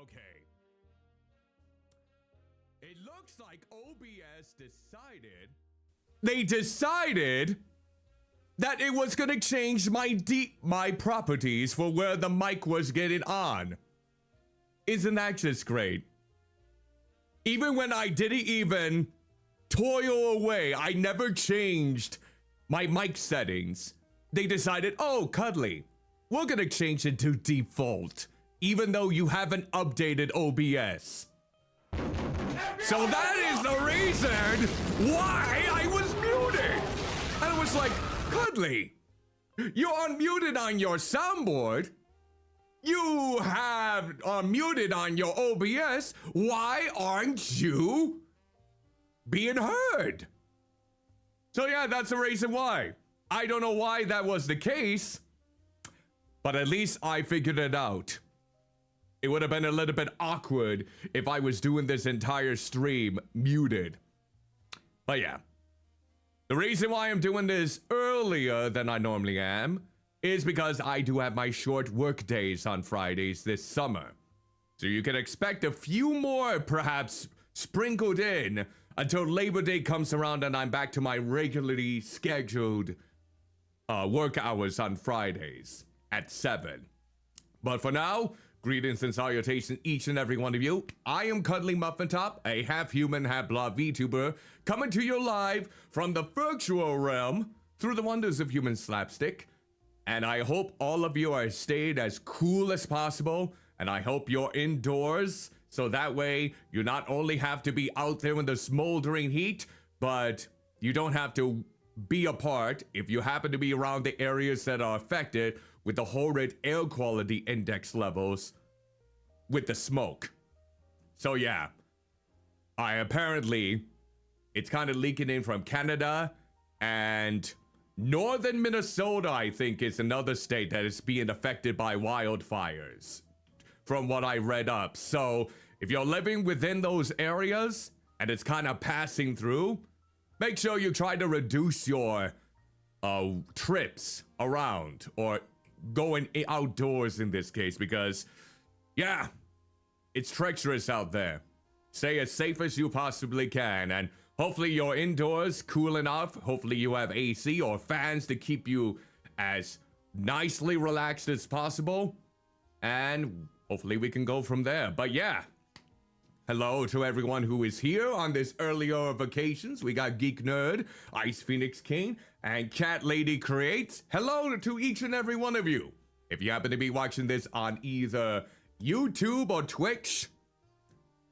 Okay. It looks like OBS decided... They decided that it was gonna change my properties for where the mic was getting on. Isn't that just great? Even when I didn't even toil away, I never changed my mic settings. They decided, oh, Cuddly, we're gonna change it to default, even though you haven't updated OBS. So that is the reason why I was muted. I was like, Cuddly, you're unmuted on your soundboard. You have unmuted on your OBS. Why aren't you being heard? So yeah, that's the reason why. I don't know why that was the case, but at least I figured it out. It would have been a little bit awkward if I was doing this entire stream muted. But yeah. The reason why I'm doing this earlier than I normally am is because I do have my short work days on Fridays this summer. So you can expect a few more perhaps sprinkled in until Labor Day comes around and I'm back to my regularly scheduled work hours on Fridays at 7. But for now, greetings and salutations each and every one of you. I am Cuddlymuffintop, a half-human, half-blood VTuber, coming to you live from the virtual realm through the wonders of human slapstick. And I hope all of you are stayed as cool as possible, and I hope you're indoors, so that way you not only have to be out there in the smoldering heat, but you don't have to be apart if you happen to be around the areas that are affected with the horrid air quality index levels with the smoke. So yeah, it's kind of leaking in from Canada, and northern Minnesota, I think, is another state that is being affected by wildfires, from what I read up. So if you're living within those areas and it's kind of passing through, make sure you try to reduce your trips around, or going outdoors in this case, because yeah, it's treacherous out there. Stay as safe as you possibly can, and hopefully you're indoors cool enough. Hopefully you have AC or fans to keep you as nicely relaxed as possible, and hopefully we can go from there. But yeah, hello to everyone who is here on this earlier vacations. We got Geek Nerd, Ice Phoenix King, and Cat Lady Creates. Hello to each and every one of you. If you happen to be watching this on either YouTube or Twitch,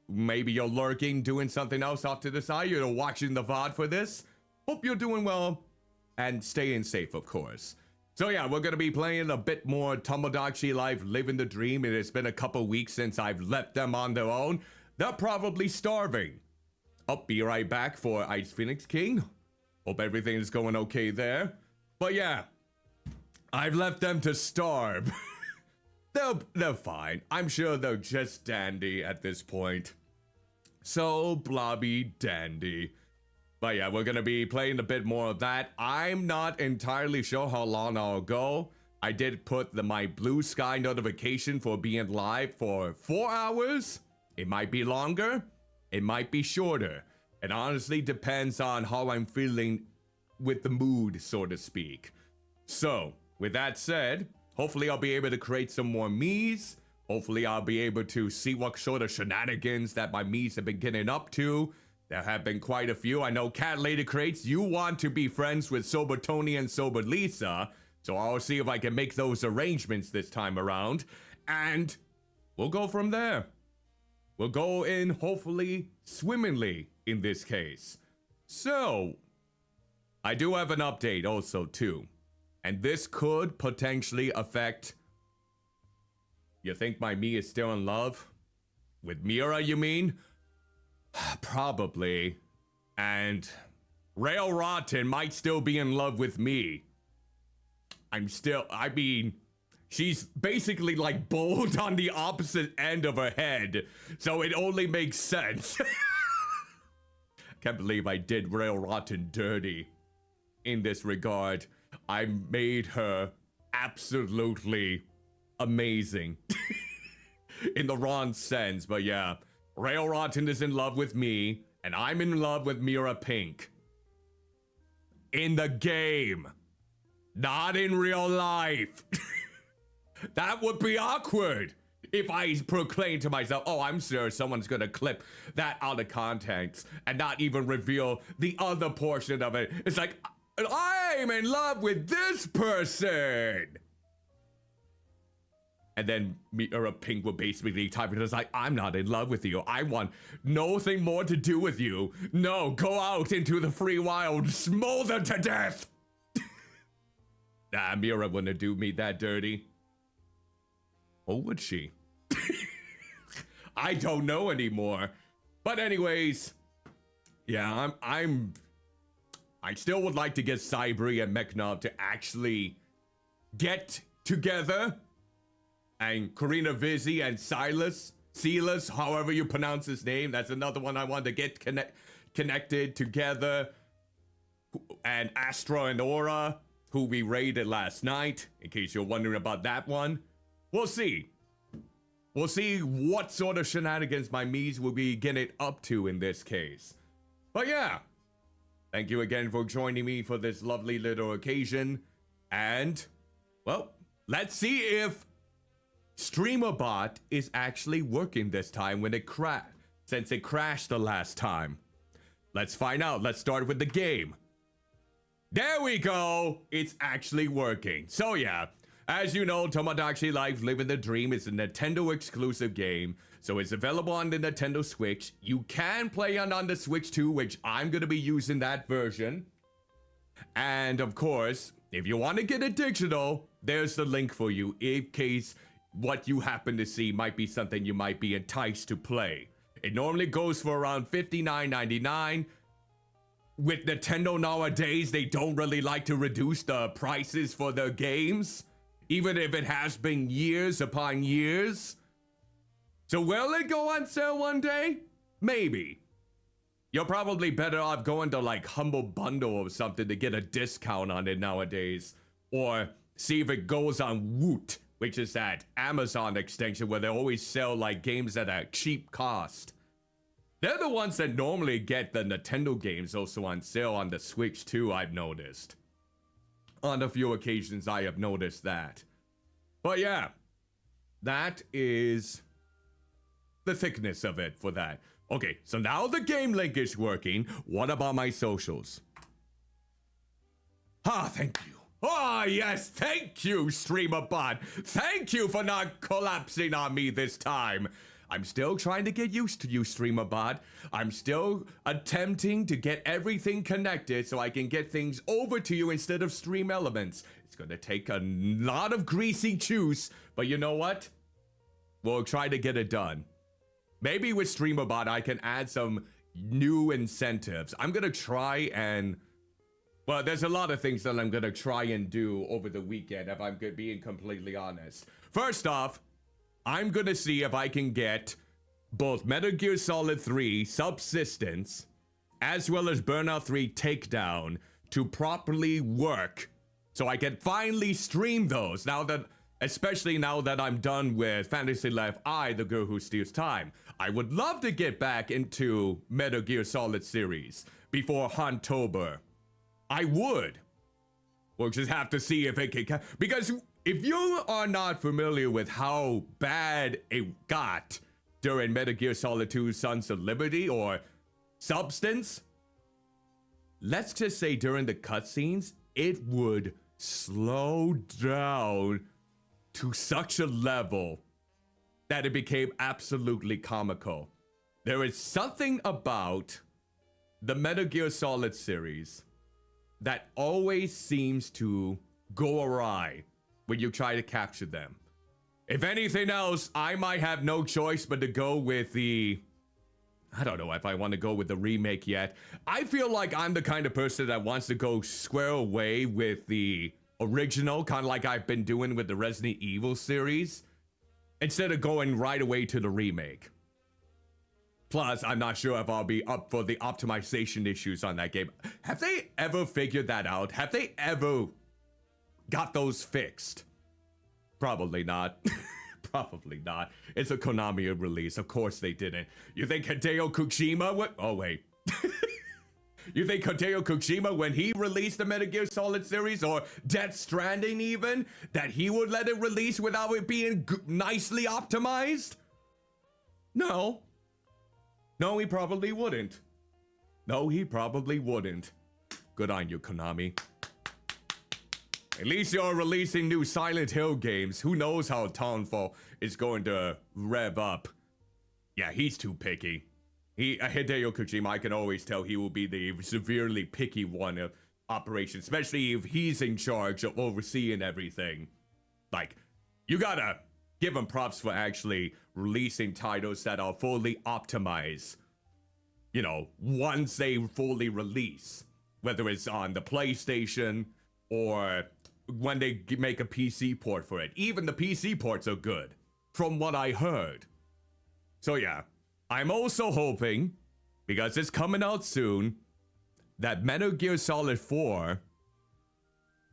maybe you're lurking, doing something else off to the side, you're watching the VOD for this, hope you're doing well and staying safe, of course. So yeah, we're gonna be playing a bit more Tomodachi Life Living the Dream. It has been a couple weeks since I've left them on their own. They're probably starving. I'll be right back for Ice Phoenix King. Hope everything is going okay there. But yeah, I've left them to starve. They're fine. I'm sure they're just dandy at this point. So blobby dandy. But yeah, we're gonna be playing a bit more of that. I'm not entirely sure how long I'll go. I did put my blue sky notification for being live for 4 hours. It might be longer, it might be shorter. It honestly depends on how I'm feeling with the mood, so to speak. So, with that said, hopefully I'll be able to create some more Miis. Hopefully I'll be able to see what sort of shenanigans that my Miis have been getting up to. There have been quite a few. I know Cat Lady Creates, you want to be friends with Sober Tony and Sober Lisa, so I'll see if I can make those arrangements this time around, and we'll go from there. We'll go in, hopefully, swimmingly in this case. So, I do have an update also, too. And this could potentially affect... You think my Mii is still in love? With Mira, you mean? Probably. And Rail Rotten might still be in love with me. She's basically like bold on the opposite end of her head, so it only makes sense. Can't believe I did Rail Rotten dirty in this regard. I made her absolutely amazing. in the wrong sense, but yeah. Rail Rotten is in love with me, and I'm in love with Mira Pink. In the game. Not in real life. That would be awkward if I proclaim to myself, oh, I'm sure someone's gonna clip that out of context and not even reveal the other portion of it. It's like, I'm in love with this person. And then Mira Pink will basically type it as like, I'm not in love with you. I want nothing more to do with you. No, go out into the free wild, smolder to death. Nah, Mira wouldn't do me that dirty. Or would she? I don't know anymore. But anyways, yeah, I still would like to get Cybri and Meknov to actually get together. And Karina Vizzy and Silas, however you pronounce his name, that's another one I want to get connected together. And Astra and Aura, who we raided last night, in case you're wondering about that one. We'll see. We'll see what sort of shenanigans my Miis will be getting up to in this case. But yeah, thank you again for joining me for this lovely little occasion. And, well, let's see if StreamerBot is actually working this time when it crashed, since it crashed the last time. Let's find out. Let's start with the game. There we go. It's actually working. So yeah, as you know, Tomodachi Life Living the Dream is a Nintendo exclusive game. So it's available on the Nintendo Switch. You can play on the Switch too, which I'm going to be using that version. And of course, if you want to get it digital, there's the link for you in case what you happen to see might be something you might be enticed to play. It normally goes for around $59.99. With Nintendo nowadays, they don't really like to reduce the prices for their games, even if it has been years upon years. So will it go on sale one day? Maybe. You're probably better off going to like Humble Bundle or something to get a discount on it nowadays. Or see if it goes on Woot, which is that Amazon extension where they always sell like games at a cheap cost. They're the ones that normally get the Nintendo games also on sale on the Switch too, I've noticed. On a few occasions I have noticed that. But yeah, that is the thickness of it for that. Okay, so now the game link is working. What about my socials? Ah, thank you. Oh, yes, thank you, StreamerBot. Thank you for not collapsing on me this time. I'm still trying to get used to you, StreamerBot. I'm still attempting to get everything connected so I can get things over to you instead of Stream Elements. It's gonna take a lot of greasy juice, but you know what? We'll try to get it done. Maybe with StreamerBot, I can add some new incentives. I'm gonna try and... Well, there's a lot of things that I'm gonna try and do over the weekend, if I'm being completely honest. First off, I'm gonna see if I can get both Metal Gear Solid 3 Subsistence as well as Burnout 3 Takedown to properly work so I can finally stream those now that, especially now that I'm done with Fantasy Life I, The Girl Who Steals Time. I would love to get back into Metal Gear Solid series before Huntober. I would. We'll just have to see if it can, because if you are not familiar with how bad it got during Metal Gear Solid 2 Sons of Liberty or Substance, let's just say during the cutscenes, it would slow down to such a level that it became absolutely comical. There is something about the Metal Gear Solid series that always seems to go awry when you try to capture them. If anything else, I might have no choice but to go with the... I don't know if I want to go with the remake yet. I feel like I'm the kind of person that wants to go square away with the original, kind of like I've been doing with the Resident Evil series, instead of going right away to the remake. Plus, I'm not sure if I'll be up for the optimization issues on that game. Have they ever figured that out? Have they ever got those fixed? Probably not. Probably not. It's a Konami release. Of course they didn't. You think Hideo Kojima would? Oh, wait. You think Hideo Kojima, when he released the Metal Gear Solid series, or Death Stranding even, that he would let it release without it being nicely optimized? No. No, he probably wouldn't. No, he probably wouldn't. Good on you, Konami. At least you're releasing new Silent Hill games. Who knows how Townfall is going to rev up. Yeah, he's too picky. Hideo Kojima, I can always tell he will be the severely picky one of operations, especially if he's in charge of overseeing everything. Like, you gotta give him props for actually releasing titles that are fully optimized. You know, once they fully release, whether it's on the PlayStation or when they make a PC port for it. Even the PC ports are good, from what I heard. So yeah, I'm also hoping, because it's coming out soon, that Metal Gear Solid 4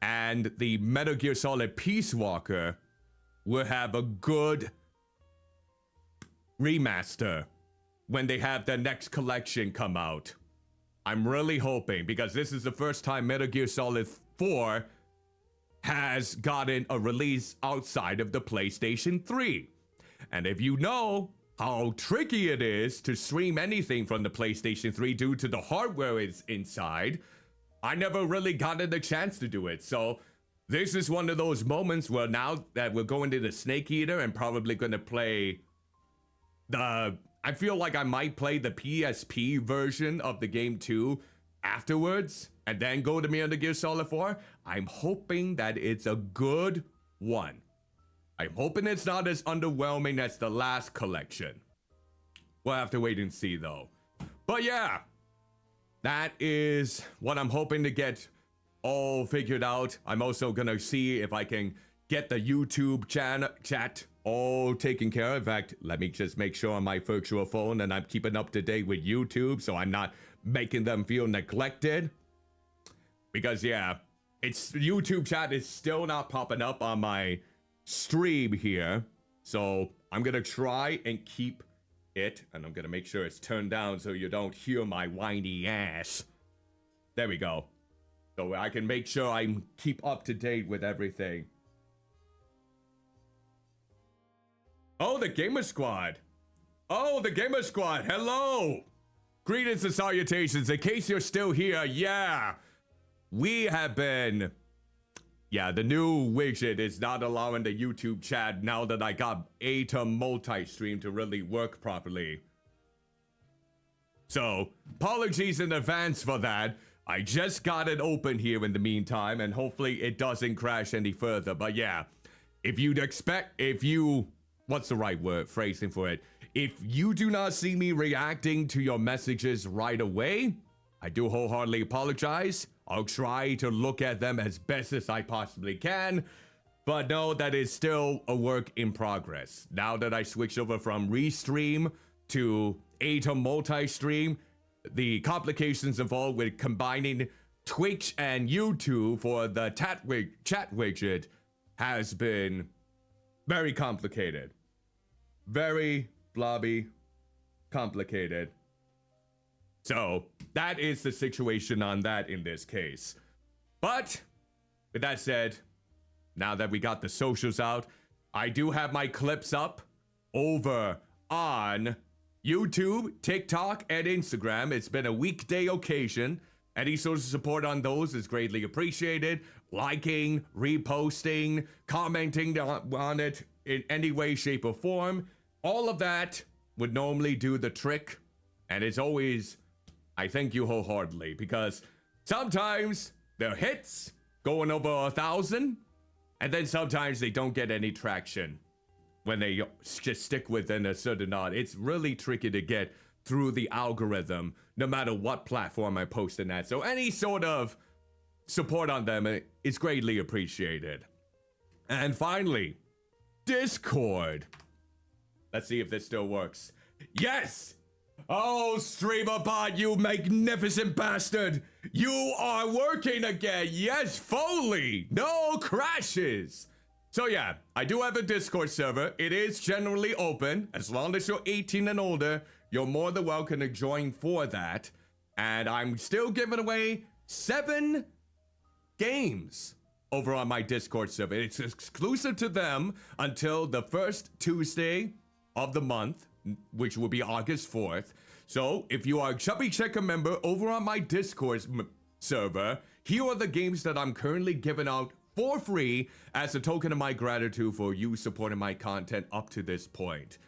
and the Metal Gear Solid Peace Walker will have a good remaster when they have their next collection come out. I'm really hoping, because this is the first time Metal Gear Solid 4 has gotten a release outside of the PlayStation 3. And if you know how tricky it is to stream anything from the PlayStation 3 due to the hardware is inside, I never really gotten the chance to do it. So this is one of those moments where now that we're going to the Snake Eater and probably going to play I feel like I might play the PSP version of the game too afterwards and then go to Metal Gear Solid 4. I'm hoping that it's a good one. I'm hoping it's not as underwhelming as the last collection. We'll have to wait and see though. But yeah, that is what I'm hoping to get all figured out. I'm also gonna see if I can get the YouTube chat all taken care of. In fact, let me just make sure on my virtual phone and I'm keeping up to date with YouTube so I'm not making them feel neglected. Because yeah, it's YouTube chat is still not popping up on my stream here, so I'm gonna try and keep it, and I'm gonna make sure it's turned down so you don't hear my whiny ass. There we go. So I can make sure I keep up to date with everything. Oh, the Gamer Squad. Oh, the Gamer Squad. Hello. Greetings and salutations. In case you're still here, yeah, we have been. Yeah, the new widget is not allowing the YouTube chat now that I got ATOM multi-stream to really work properly. So, apologies in advance for that. I just got it open here in the meantime, and hopefully it doesn't crash any further. But yeah, what's the right word, phrasing for it? If you do not see me reacting to your messages right away, I do wholeheartedly apologize. I'll try to look at them as best as I possibly can, but know that it's still a work in progress. Now that I switched over from Restream to ATOM multi-stream, the complications involved with combining Twitch and YouTube for the chat widget has been very complicated. Very blobby complicated. So, that is the situation on that in this case. But, with that said, now that we got the socials out, I do have my clips up over on YouTube, TikTok, and Instagram. It's been a weekday occasion. Any sort of support on those is greatly appreciated. Liking, reposting, commenting on it in any way, shape, or form. All of that would normally do the trick. And it's always, I thank you wholeheartedly, because sometimes they're hits going over 1,000, and then sometimes they don't get any traction when they just stick within a certain odd. It's really tricky to get through the algorithm, no matter what platform I post in at. So any sort of support on them is greatly appreciated. And finally, Discord. Let's see if this still works. Yes! Oh, StreamerBot, you magnificent bastard! You are working again! Yes, Foley! No crashes! So yeah, I do have a Discord server. It is generally open. As long as you're 18 and older, you're more than welcome to join for that. And I'm still giving away 7 games over on my Discord server. It's exclusive to them until the first Tuesday of the month, which will be August 4th. So if you are a Chubby Checker member over on my Discord server, here are the games that I'm currently giving out for free as a token of my gratitude for you supporting my content up to this point.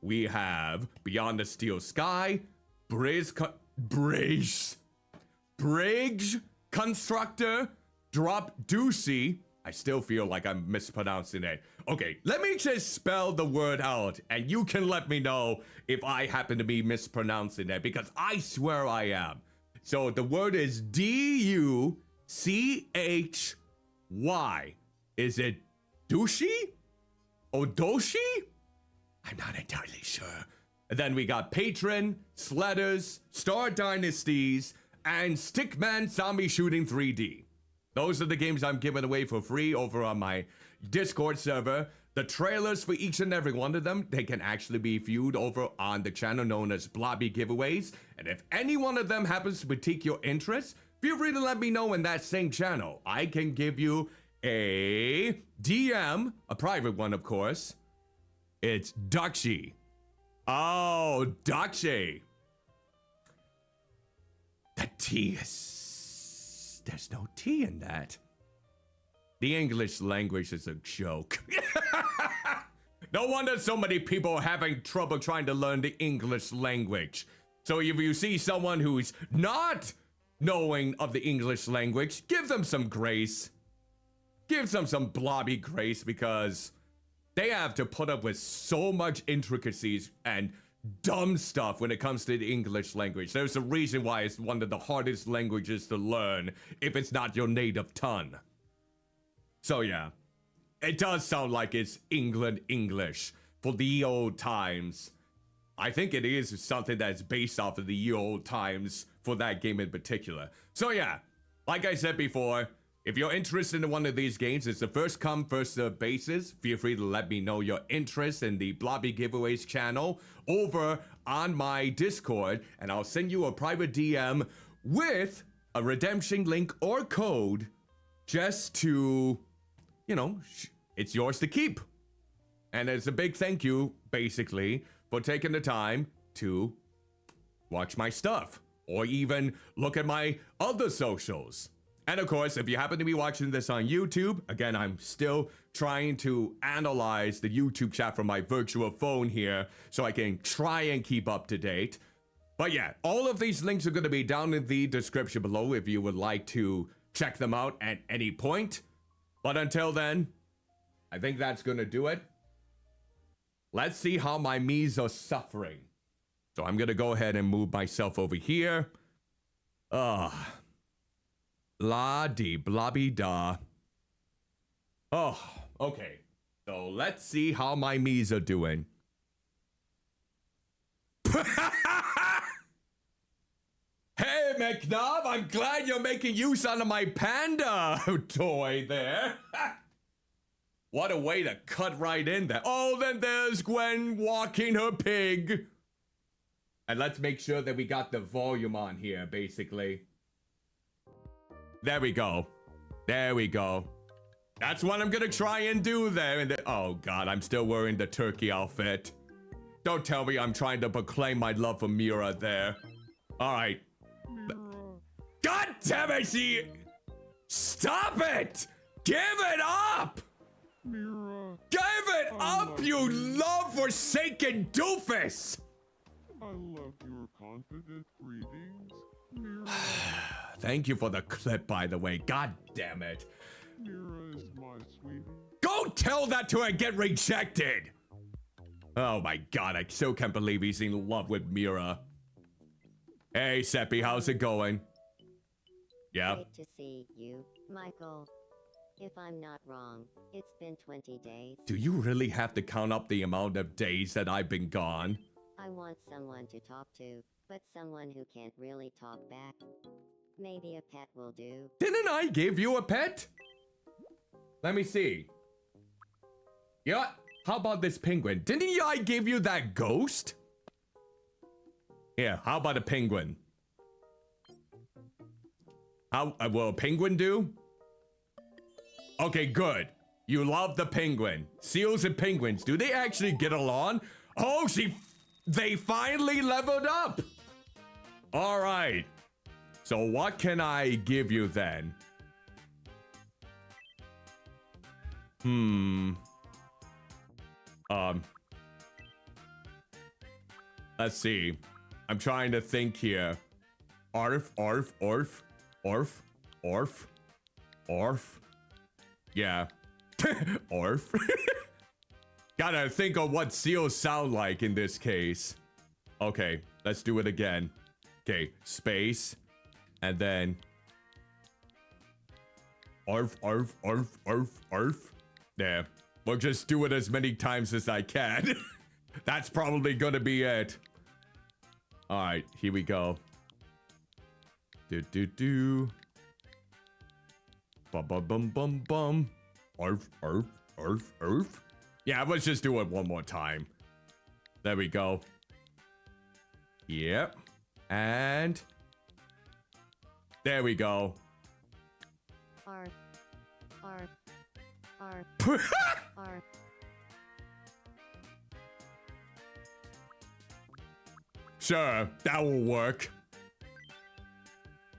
We have Beyond the Steel Sky, Bridge Constructor, Drop Doocy. I still feel like I'm mispronouncing it. Okay, let me just spell the word out and you can let me know if I happen to be mispronouncing it, because I swear I am. So the word is D-U-C-H-Y. Is it douchey? Odoshi? I'm not entirely sure. And then we got Patron, Sledders, Star Dynasties, and Stickman Zombie Shooting 3D. Those are the games I'm giving away for free over on my Discord server. The trailers for each and every one of them, they can actually be viewed over on the channel known as Blobby Giveaways. And if any one of them happens to pique your interest, feel free to let me know in that same channel. I can give you a DM, a private one of course. It's Dachi. Oh, Dachi. The T is... There's no T in that. The English language is a joke. No wonder so many people are having trouble trying to learn the English language. So if you see someone who's not knowing of the English language, give them some grace. Give them some blobby grace, because they have to put up with so much intricacies and dumb stuff when it comes to the English language. There's a reason why it's one of the hardest languages to learn if it's not your native tongue. So yeah, it does sound like it's England English for the old times. I think it is something that's based off of the old times for that game in particular. So yeah, like I said before, if you're interested in one of these games, it's a first come, first served basis. Feel free to let me know your interest in the Blobby Giveaways channel over on my Discord, and I'll send you a private DM with a redemption link or code just to, you know, it's yours to keep. And it's a big thank you, basically, for taking the time to watch my stuff or even look at my other socials. And of course, if you happen to be watching this on YouTube, again, I'm still trying to analyze the YouTube chat from my virtual phone here so I can try and keep up to date. But yeah, all of these links are going to be down in the description below if you would like to check them out at any point. But until then, I think that's going to do it. Let's see how my Miis are suffering. So I'm going to go ahead and move myself over here. La-dee-blobby-da. Oh, okay. So let's see how my Miis are doing. Hey, McNubb, I'm glad you're making use out of my panda toy there. What a way to cut right in there. Oh, then there's Gwen walking her pig. And let's make sure that we got the volume on here, basically. There we go. There we go. That's what I'm gonna try and do there. Oh God, I'm still wearing the turkey outfit. Don't tell me I'm trying to proclaim my love for Mira there. All right. God damn it, she... Stop it! Give it up! Mira, Give it up, you love-forsaken doofus! I love your confident greetings. Mira, Thank you for the clip, by the way. God damn it. Mira is my sweetie. Go tell that to her and get rejected! Oh my God, I still can't believe he's in love with Mira. Hey, Seppi, how's it going? Yeah? Great to see you, Michael. If I'm not wrong, it's been 20 days. Do you really have to count up the amount of days that I've been gone? I want someone to talk to, but someone who can't really talk back. Maybe a pet will do. Didn't I give you a pet? Let me see. You know what? How about this penguin? Didn't I give you that ghost? Yeah, how about a penguin? How will a penguin do? Okay, good. You love the penguin. Seals and penguins, do they actually get along? Oh, they finally leveled up. All right. So what can I give you then? Let's see. I'm trying to think here. Arf. Yeah. Arf. Gotta think of what seals sound like in this case. Okay, let's do it again. Okay, space. And then... Arf. There. We'll just do it as many times as I can. That's probably gonna be it. Alright, here we go. Do. Bum. Arf. Yeah, let's just do it one more time. There we go. Yep. And... there we go. Arf. Sure, that will work.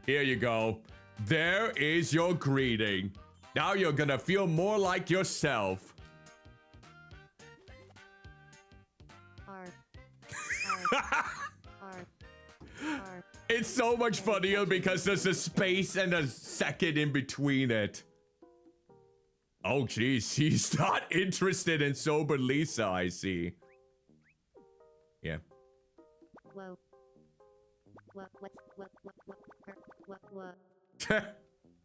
Here you go. There is your greeting. Now you're gonna feel more like yourself. Arf. It's so much funnier because there's a space and a second in between it. Oh, geez, he's not interested in sober Lisa, I see. Yeah. Whoa. What?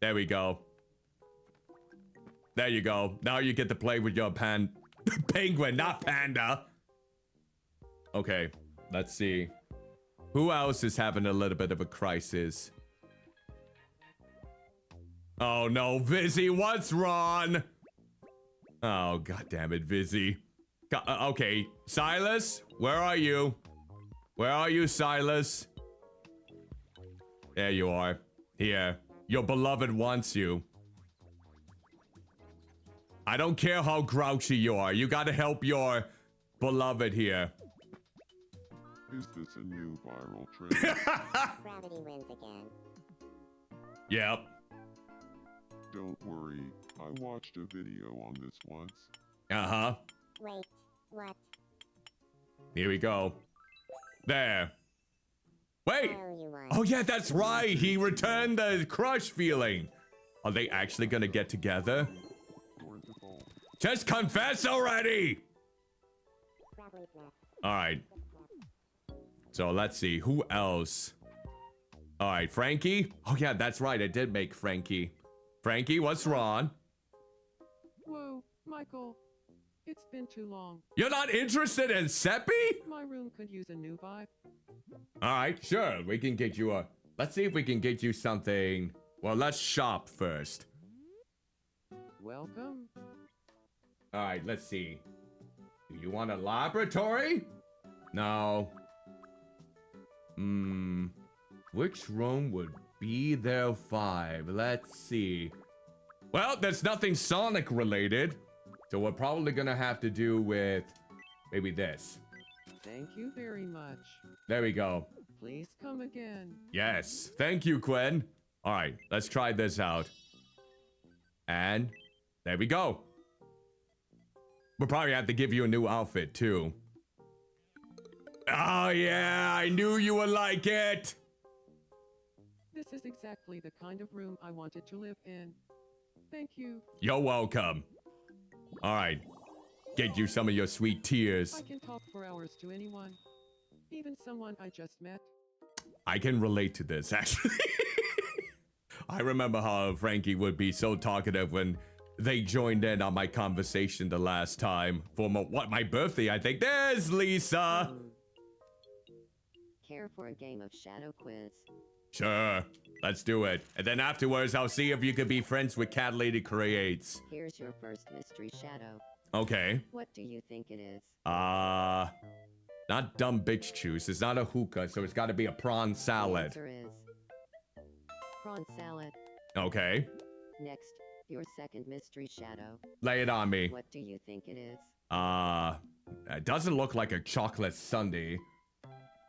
There we go. There you go. Now you get to play with your penguin, not panda. Okay, let's see. Who else is having a little bit of a crisis? Oh no, Vizzy, what's wrong? Oh, god damn it, Vizzy. Okay, Silas, where are you? Where are you, Silas? There you are. Here. Your beloved wants you. I don't care how grouchy you are. You gotta help your beloved here. Is this a new viral trend? Gravity wins again. Yep. Don't worry, I watched a video on this once. Uh-huh. Wait, what? Here we go. There. Wait! Oh yeah, that's right! He returned the crush feeling! Are they actually gonna get together? Just confess already! Alright. So let's see, who else? Alright, Frankie? Oh yeah, that's right, I did make Frankie. Frankie, what's wrong? Whoa, Michael. It's been too long. You're not interested in Seppi? My room could use a new vibe. Alright, sure, we can get you a... Let's see if we can get you something... Well, let's shop first. Welcome. Alright, let's see. Do you want a laboratory? No. Which room would be their vibe? Let's see. Well, there's nothing Sonic related. So we're probably gonna have to do with maybe this. Thank you very much. There we go. Please come again. Yes. Thank you, Quinn. Alright, let's try this out. And there we go. We'll probably have to give you a new outfit, too. Oh, yeah, I knew you would like it. This is exactly the kind of room I wanted to live in. Thank you. You're welcome. All right, get you some of your sweet tears. I can talk for hours to anyone, even someone I just met. I can relate to this, actually. I remember how Frankie would be so talkative when they joined in on my conversation the last time for my birthday, I think. There's Lisa. Care for a game of shadow quiz? Sure, let's do it. And then afterwards, I'll see if you could be friends with Cat Lady Creates. Here's your first mystery shadow. Okay. What do you think it is? Not dumb bitch juice. It's not a hookah, so it's got to be a prawn The salad. answer is prawn salad. Okay. Next, your second mystery shadow. Lay it on me. What do you think it is? It doesn't look like a chocolate sundae.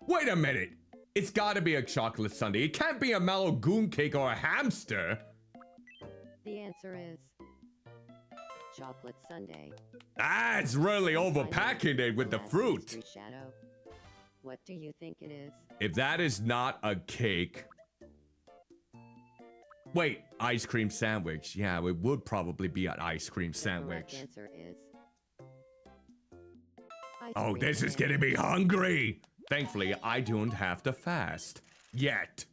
Wait a minute. It's got to be a chocolate sundae. It can't be a Malagoon cake or a hamster. The answer is chocolate sundae. That's really overpacking it with the Last fruit. mystery shadow. What do you think it is? If that is not a cake. Wait, ice cream sandwich. Yeah, it would probably be an ice cream The correct sandwich. answer is ice Oh, cream this is sandwich. getting me hungry. Thankfully, I don't have to fast. Yet.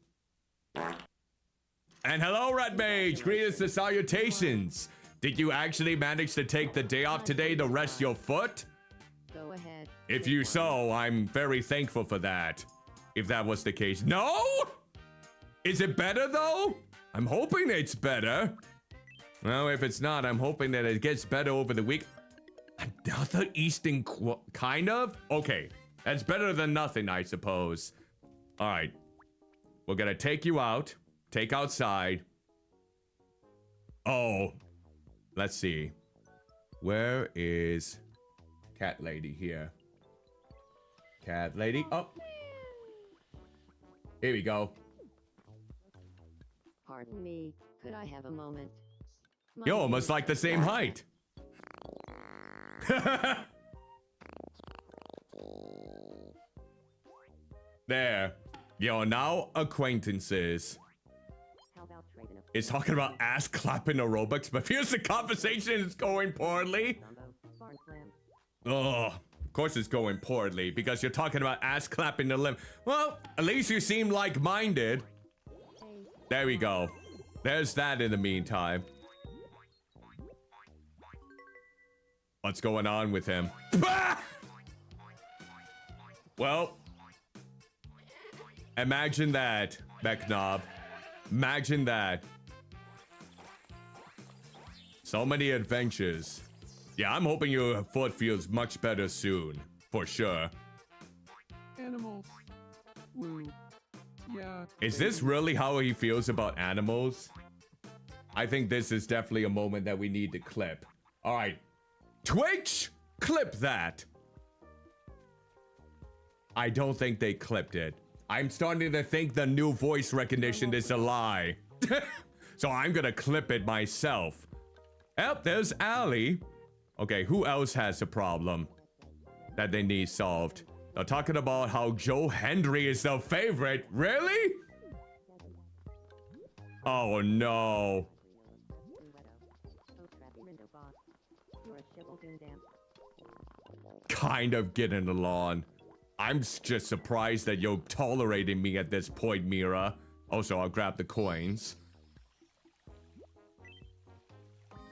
And hello, Red Mage. Greetings and salutations. Did you actually manage to take the day off today to rest your foot? Go ahead. If pick you one. so, I'm very thankful for that. If that was the case. No? Is it better though? I'm hoping it's better. Well, if it's not, I'm hoping that it gets better over the week. Another Eastern kind of? Okay, that's better than nothing, I suppose. All right, we're gonna take you out. Take outside. Oh, let's see. Where is cat lady here? Cat lady, oh. Here we go. Pardon me, could I have a moment? My You're name almost is- like the same height. There. You're now acquaintances. How about trading a It's talking about ass clapping aerobics, but feels the conversation is going poorly. combo? Barn clam. Oh, of course it's going poorly because you're talking about ass clapping the limb. Well, at least you seem like-minded. Hey, There we go. There's that in the meantime. What's going on with him? Bah! Well, imagine that, Mechnob. Imagine that. So many adventures. Yeah, I'm hoping your foot feels much better soon. For sure. Animals. Woo. Yeah. Is this really how he feels about animals? I think this is definitely a moment that we need to clip. All right. Twitch, clip that. I don't think they clipped it. I'm starting to think the new voice recognition is a lie. So I'm gonna clip it myself. Yep, there's Allie. Okay, who else has a problem that they need solved? They're talking about how Joe Hendry is their favorite. Really? Oh no. Oh, crappy window boss. You're a shibble doom damn. Kind of getting along. I'm just surprised that you're tolerating me at this point, Mira. Also, I'll grab the coins.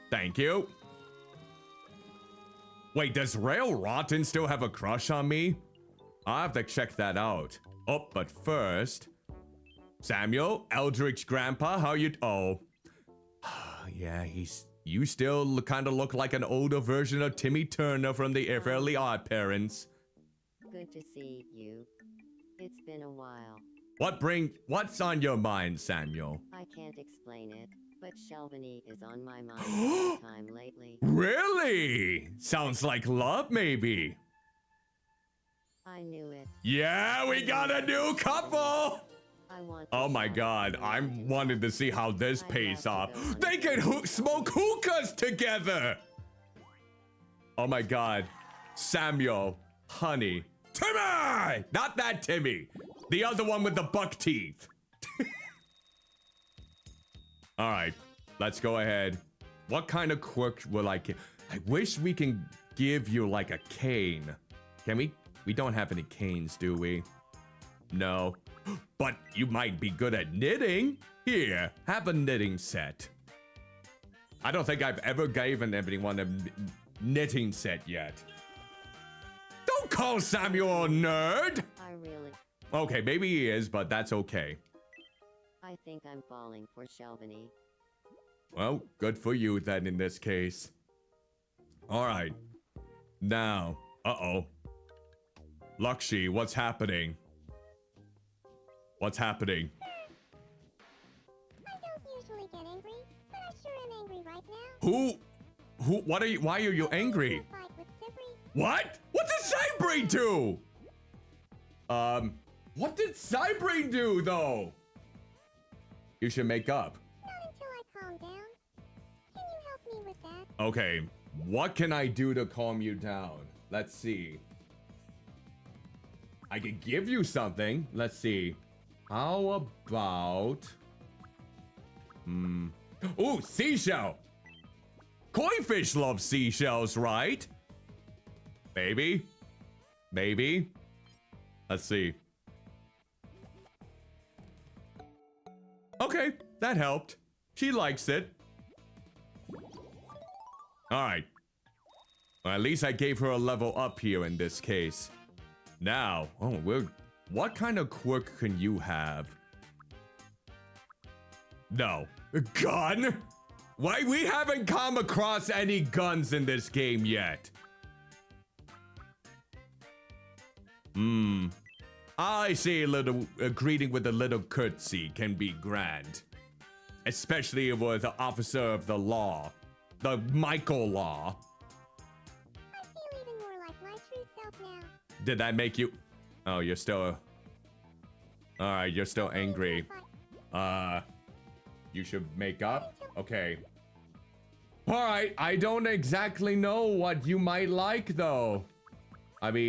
Thank you. Wait, does Rail Rotten still have a crush on me? I'll have to check that out. Oh, but first... Samuel, Eldritch Grandpa, how you... Oh. Yeah, you still kind of look like an older version of Timmy Turner from the Fairly Odd Parents. Good to see you. It's been a while. What's on your mind, Samuel? I can't explain it, but Shelvany is on my mind all the time lately. Really? Sounds like love, maybe. I knew it. Yeah, we got a new couple! I want. Oh my god, I'm wanting to see how this pays off. They can smoke hookahs together! Oh my god. Samuel, honey. Timmy! Not that Timmy. The other one with the buck teeth. Alright, let's go ahead. What kind of quirk will I get? I wish we can give you like a cane. Can we? We don't have any canes, do we? No. But you might be good at knitting. Here, have a knitting set. I don't think I've ever given anyone a knitting set yet. Don't call Samuel a nerd! I really. Okay, maybe he is, but that's okay. I think I'm falling for Shelvany. Well, good for you then in this case. Alright, Now, uh-oh. Lakshi, what's happening? What's happening? I don't usually get angry, but I sure am angry right now. Why are you angry? Fight with Sibri. What? What did Cybrain do? What did Cybrain do, though? You should make up. Not until I calm down. Can you help me with that? Okay, what can I do to calm you down? Let's see. I could give you something. Let's see. How about... Ooh, seashell! Koi fish love seashells, right? Maybe? Maybe? Let's see. Okay, that helped. She likes it. Alright. Well, at least I gave her a level up here in this case. Now, what kind of quirk can you have? No. A gun? Why, we haven't come across any guns in this game yet. I see a little greeting with a little curtsy can be grand. Especially with an officer of the law. The Michael Law. I feel even more like my true self now. Did that make you... Oh, you're still... Alright, you're still angry. You should make up? Okay. Alright, I don't exactly know what you might like, though. I mean...